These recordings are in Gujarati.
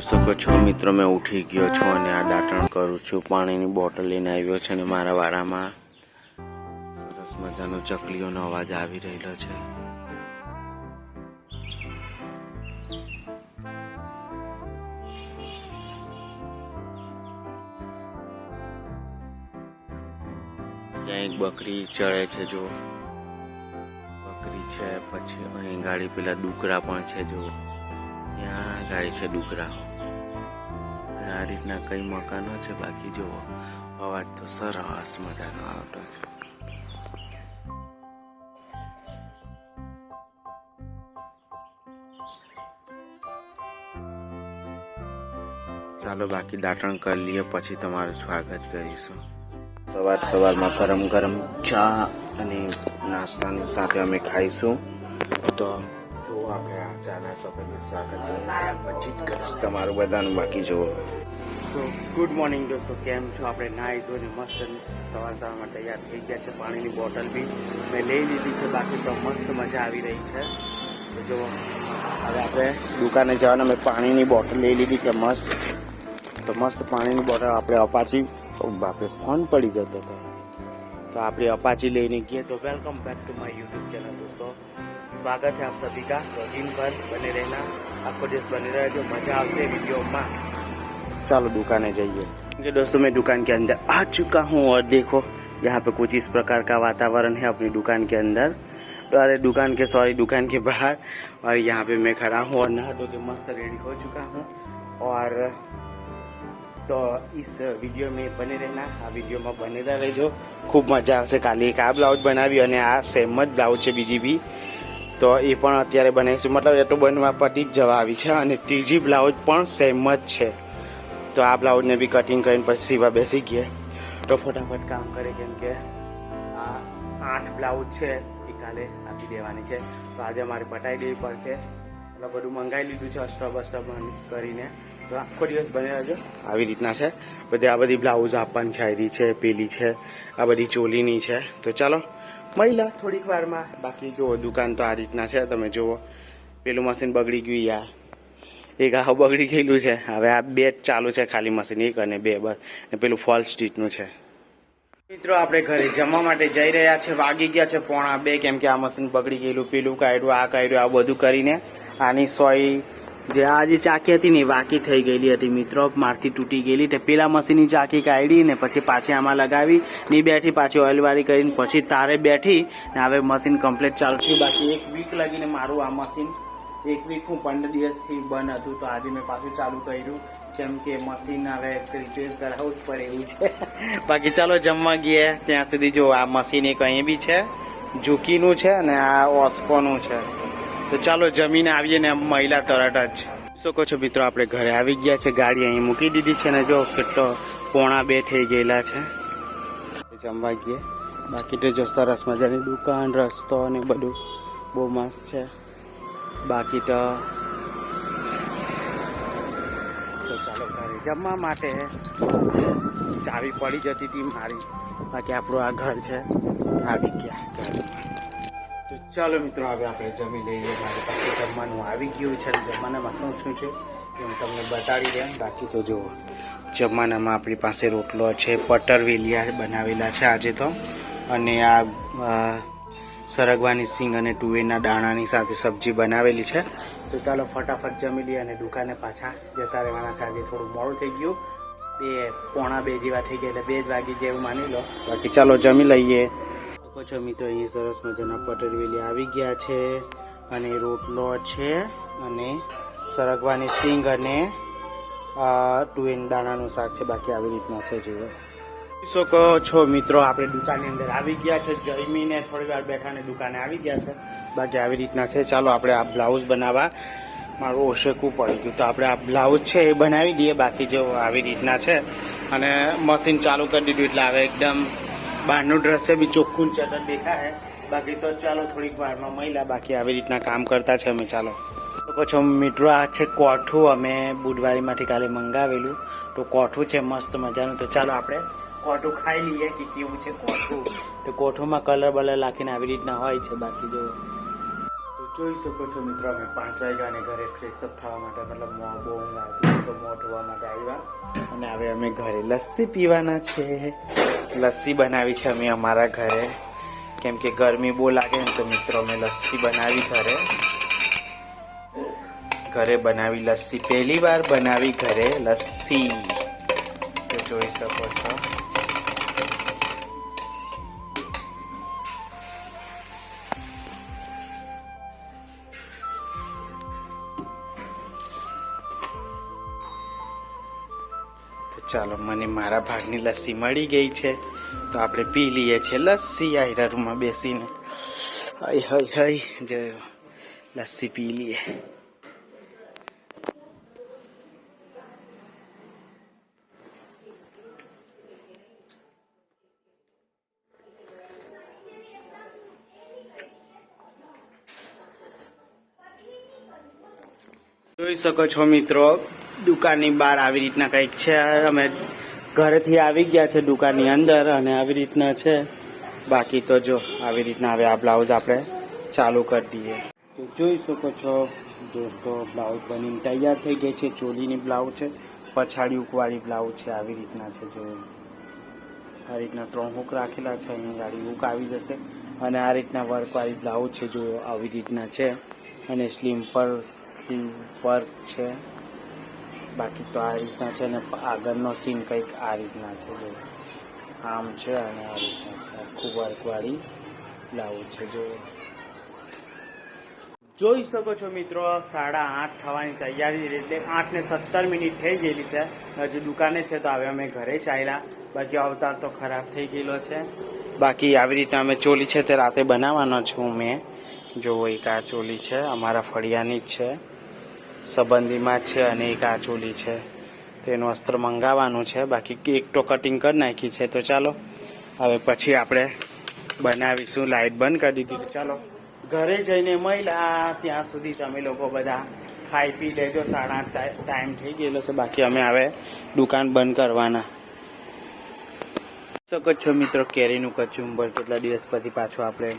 શકો છો મિત્રો, મેં ઉઠી ગયો છું અને આ દાંતણ કરું છું. પાણીની બોટલ લઈને આવ્યો છે અને મારા વાડામાં સરસ મજાનો ચકલીઓનો અવાજ આવી રહેલો છે. ત્યાં એક બકરી ચડે છે, જો બકરી છે. પછી અહીં ગાડી પેલા ડુકરા પણ છે, જો ત્યાં ગાડી છે ડુકરા. આ રીતના કઈ મકાનો છે. બાકી જુઓ અવાજ તો સરસ મજાનો આવતો છે. ચાલો બાકી દાંતણ કરી લઈએ, પછી તમારું સ્વાગત કરીશું. સવારમાં ગરમ ગરમ ચા અને નાસ્તાની સાથે અમે ખાઈશું. તો જો આપણે આ ચા નાસ્તો કરીને સ્વાગત પછી જ કરીશ તમારું બધાનું. બાકી જુઓ તો ગુડ મોર્નિંગ દોસ્તો, કેમ છો? આપણે નાહી ધોઈને મસ્ત સવારમાં તૈયાર થઈ ગયા છે. પાણીની બોટલ બી મેં લઈ લીધી છે. બાકી તો મસ્ત મજા આવી રહી છે. તો જુઓ હવે આપણે દુકાને જવાના. મેં પાણીની બોટલ લઈ લીધી છે મસ્ત. તો મસ્ત પાણીની બોટલ આપણે અપાચી, બાપરે ફોન પડી જતો હતો, तो આપણે अपाची लेने गए. तो welcome back to my YouTube channel दोस्तों, स्वागत है आप सभी का. तो दिन भर बने रहना, आपको देश बने रहे, जो मजा आवશે वीडियो में. चलो दुकाने जाइए. दोस्तों मैं दुकान के अंदर आ चुका हूँ और देखो यहाँ पे कुछ इस प्रकार का वातावरण है अपनी दुकान के अंदर. अरे दुकान के बाहर. और यहाँ पे मैं खड़ा हूँ और नहा धो के मस्त रेडी हो चुका हूँ. और तो इस विडियो में बने रहना, आ विडियो में बने रहेજો, खूब मजा आवશે. કાલે એક આ બ્લાઉઝ બનાવી અને આ સેમ જ બ્લાઉઝ છે બીજી બી, તો એ પણ અત્યારે બનાવીશું. મતલબ એ તો બનવા પતી જ જવા આવી છે. અને ત્રીજી બ્લાઉઝ પણ સેમ જ છે. તો આ બ્લાઉઝને બી કટિંગ કરીને પછી સીવા બેસી ગયા. તો ફટાફટ કામ કરે, કેમ કે આ 8 બ્લાઉઝ છે એ કાલે આપી દેવાની છે. તો આજે અમારે પટાઈ દેવી પડશે. એટલે બધું મંગાવી લીધું છે અસ્ટર બસ્ટર કરીને. તો આખો દિવસ બને રહેજો. આવી રીતના છે બધી. આ બધી બ્લાઉઝ આપવાની શાયરી છે, પેલી છે, આ બધી ચોલીની છે. તો ચાલો મહિલા થોડીક વારમાં. બાકી જુઓ દુકાન તો આ રીતના છે. તમે જુઓ પેલું મશીન બગડી ગયું યાર, એક આ બગડી ગયેલું છે. હવે આ 2 જ ચાલુ છે ખાલી મશીન, 1 અને 2 બસ. ને પેલું ફોલ સ્ટીચનું છે. મિત્રો આપણે ઘરે જમવા માટે જઈ રહ્યા છે. વાગી ગયા છે 1:45, કેમ કે આ મશીન બગડી ગયેલું, પેલું કાઢ્યું, આ કાઢ્યું, આ બધું કરીને આની સોય જે આ જે ચાકી હતી ને વાકી થઈ ગયેલી હતી મિત્રો, મારથી તૂટી ગયેલી. તે પેલા મશીનની ચાકી કાઢી ને પછી પાછી આમાં લગાવી, ની બેઠી, પાછી ઓઇલવાળી કરીને પછી તારે બેઠી ને હવે મશીન કમ્પ્લીટ ચાલુ થયું. બાકી 1 વીક લાગીને મારું આ મશીન 1 વીક હું 15 દિવસથી બંધ હતું. તો આજે મેં પાછું ચાલુ કર્યું, કેમ કે મશીન હવે રિપેર કરાવવું જ પડે એવું છે. બાકી ચાલો જમવા ગયા. ત્યાં સુધી જો આ મશીન એક અહીં બી છે, ઝૂકીનું છે અને આ ઓસ્કોનું છે. તો ચાલો જમીને આવીએ ને મહિલા તરત જ. શું છો મિત્રો, આપણે ઘરે આવી ગયા છે. ગાડી અહીં મૂકી દીધી છે ને જો કેટલો 1:45 થઈ ગયેલા છે. જમવા ગઈએ. બાકી તો જો સરસ મજાની દુકાન, રસ્તો ને બધું બહુ મસ્ત છે. બાકી તો ચાલો ઘરે જમવા માટે. ચાવી પડી જતી હતી મારી. બાકી આપણું આ ઘર છે. આવી ગયા ઘરમાં. તો ચાલો મિત્રો હવે આપણે જમી લઈએ. મારી પાસે જમવાનું આવી ગયું છે. જમવાનામાં શું છે એ હું તમને બતાડી દઉં. બાકી તો જુઓ જમવાનામાં આપણી પાસે રોટલો છે, પટરવેલિયા બનાવેલા છે આજે તો, અને આ સરગવાની સિંગ અને તુવેરના દાણાની સાથે સબ્જી બનાવેલી છે. તો ચાલો ફટાફટ જમી લઈએ અને દુકાને પાછા જતા રહેવાના છે. આજે થોડું મોડું થઈ ગયું, 1:45 જેવા થઈ ગયા, એટલે 2 જ વાગી ગયા એવું માની લો. બાકી ચાલો જમી લઈએ. છો મિત્રો અહીં સરસ મજાના પટરવેલી આવી ગયા છે અને રોટલો છે અને સરગવાની સિંગ અને તુવેર દાણાનું શાક છે. બાકી આવી રીતના છે. જુઓ શું કહો છો મિત્રો, આપણે દુકાનની અંદર આવી ગયા છે. જમીને થોડી વાર બેઠા ને દુકાને આવી ગયા છે. બાકી આવી રીતના છે. ચાલો આપણે આ બ્લાઉઝ બનાવવા મારું ઓશેકું પડી ગયું, તો આપણે આ બ્લાઉઝ છે એ બનાવી દઈએ. બાકી જો આવી રીતના છે અને મશીન ચાલુ કરી દીધું એટલે હવે એકદમ બહારનું દ્રશ્ય બી ચોખ્ખું ચટર દેખાય. બાકી તો ચાલો થોડીક વારમાં મહિલા. બાકી આવી રીતના કામ કરતા છે અમે. ચાલો તો છો મિત્રો, આ છે કોઠું. અમે બુધવારીમાંથી કાલે મંગાવેલું. તો કોઠું છે મસ્ત મજાનું. તો ચાલો આપણે કોઠું ખાઈ લઈએ કે કેવું છે કોઠું. તો કોઠુંમાં કલર બલર નાખીને આવી રીતના હોય છે. બાકી જો તો જોઈ શકો છો મિત્રો, અમે 5 વાગ્યા અને ઘરે ફ્રેશ અપ થવા માટે, મતલબ બહુ ઊંઘ આવતી. તો મોં ધોવા માટે આવ્યા અને હવે અમે ઘરે લસ્સી પીવાના છે. લસ્સી બનાવી છે અમે અમારા ઘરે, કેમ કે ગરમી બહુ લાગે ને તો મિત્રો અમે લસ્સી બનાવી ઘરે બનાવી લસ્સી. પહેલી વાર બનાવી ઘરે લસ્સી, તો જોઈ શકો છો. ચાલો, મને મારા ભાગની લસ્સી મળી ગઈ છે તો આપણે પી લઈએ છીએ લસ્સી આયરા રૂમમાં બેસીને. હાય હાય હાય, જો લસ્સી પી લઈએ. જોઈ શકો છો મિત્રો, દુકાનની બહાર આવી રીતના કંઈક છે. અમે ઘરેથી આવી ગયા છે દુકાનની અંદર અને આવી રીતના છે. બાકી તો જો આવી રીતના હવે આ બ્લાઉઝ આપણે ચાલુ કરી દઈએ. તો જોઈ શકો છો દોસ્તો, બ્લાઉઝ બનીને તૈયાર થઈ ગઈ છે. ચોલીની બ્લાઉઝ છે, પછાડી હુકવાળી બ્લાઉઝ છે. આવી રીતના છે. જો આ રીતના 3 હુક રાખેલા છે, અહીં ગાડી હુક આવી જશે. અને આ રીતના વર્કવાળી બ્લાઉઝ છે, જો આવી રીતના છે. અને સ્લીવ વર્ક છે. બાકી તો આ રીતના છે ને આગળનો સીન કંઈક આ રીતના છે. જો આમ છે અને આ રીતના છે. આખું વર્કવાળી બ્લાઉઝ છે. જો જોઈ શકો છો મિત્રો, 8:30 થવાની તૈયારી, એટલે 8:17 થઈ ગયેલી છે. હજુ દુકાને છે તો હવે અમે ઘરે ચાલ્યા. બાકી અવતાર તો ખરાબ થઈ ગયેલો છે. બાકી આવી રીતના અમે ચોલી છે તે રાતે બનાવવાનો છું મેં. જો એક આ ચોલી છે અમારા ફળિયાની જ છે, સંબંધીમાં જ છે. અને એક આ ચોલી છે, તેનું અસ્ત્ર મંગાવવાનું છે. બાકી એક તો કટિંગ કરી નાખી છે. તો ચાલો હવે પછી આપણે બનાવીશું. લાઇટ બંધ કરી દીધી. ચાલો ઘરે જઈને મળ્યા, ત્યાં સુધી તમે લોકો બધા ખાઈ પી લેજો. 8:30 ટાઈમ થઈ ગયેલો છે. બાકી અમે હવે દુકાન બંધ કરવાના. શકો છો મિત્રો, કેરીનું કચુંબર કેટલા દિવસ પછી પાછું આપણે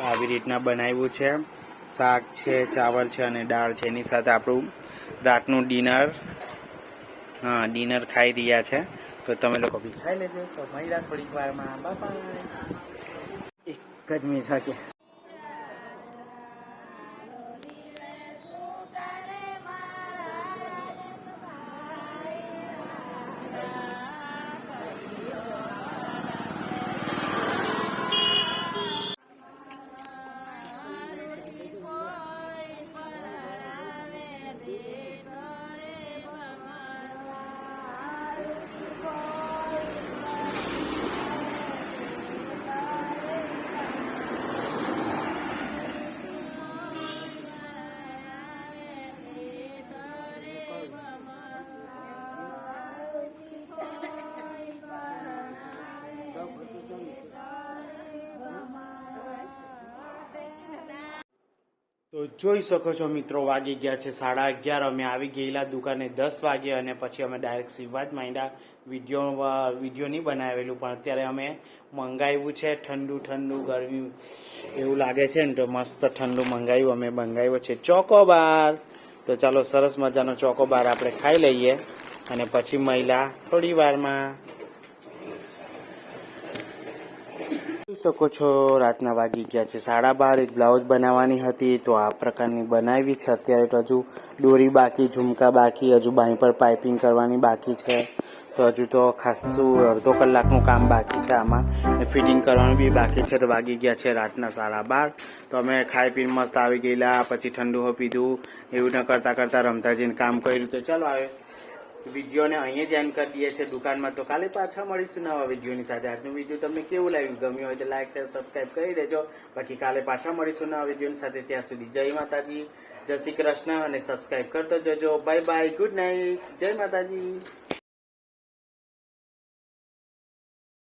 આવી રીતના બનાવ્યું છે. શાક છે, ચાવલ છે અને દાળ છે. એની સાથે આપણું રાતનું ડિનર ખાઈ રહ્યા છે. તો તમે લોકો બી ખાઈ લેજો. તો મળ્યા થોડીક વારમાં. બાય. એક જ મિનિટ કે તો જોઈ શકો છો મિત્રો, વાગી ગયા છે 11:30. અમે આવી ગયેલા દુકાને 10 વાગે અને પછી અમે ડાયરેક્ટ સીવવા જ માંડ્યા. વિડીયો નહીં બનાવેલું, પણ અત્યારે અમે મંગાવ્યું છે ઠંડુ ગરમી એવું લાગે છે ને તો મસ્ત ઠંડુ અમે મંગાવ્યો છે ચોકોબાર. તો ચાલો સરસ મજાનો ચોકોબાર આપણે ખાઈ લઈએ અને પછી મહિલા થોડી વારમાં. જોઈ શકો છો રાતના વાગી ગયા છે 12:30. એક બ્લાઉઝ બનાવવાની હતી તો આ પ્રકારની બનાવી છે. અત્યારે તો હજુ દોરી બાકી, ઝુમકા બાકી, હજુ બાઈ પર પાઇપિંગ કરવાની બાકી છે. તો હજુ તો ખાસું અડધો કલાકનું કામ બાકી છે આમાં. ફિટિંગ કરવાનું બી બાકી છે. તો વાગી ગયા છે રાતના 12:30. તો અમે ખાઈ પીને મસ્ત આવી ગયેલા. પછી ઠંડુ પીધું. એવું ન કરતા રમતા જઈને કામ કર્યું. તો ચાલો આવે વિડીયોને અહીંયા જ એન્ડ કરી દઈએ છીએ દુકાનમાં. તો કાલે પાછા મળીશું નવા વિડીયોની સાથે. આજનું વિડીયો તમને કેવું લાગ્યું, ગમ્યું હોય તો લાઈક શેર સબસ્ક્રાઈબ કરી દેજો. બાકી કાલે પાછા મળીશું નવા વિડીયોની સાથે. ત્યાં સુધી જય માતાજી, જય શ્રી કૃષ્ણ અને સબસ્ક્રાઈબ કરતો જજો. બાય બાય, ગુડ નાઇટ, જય માતાજી.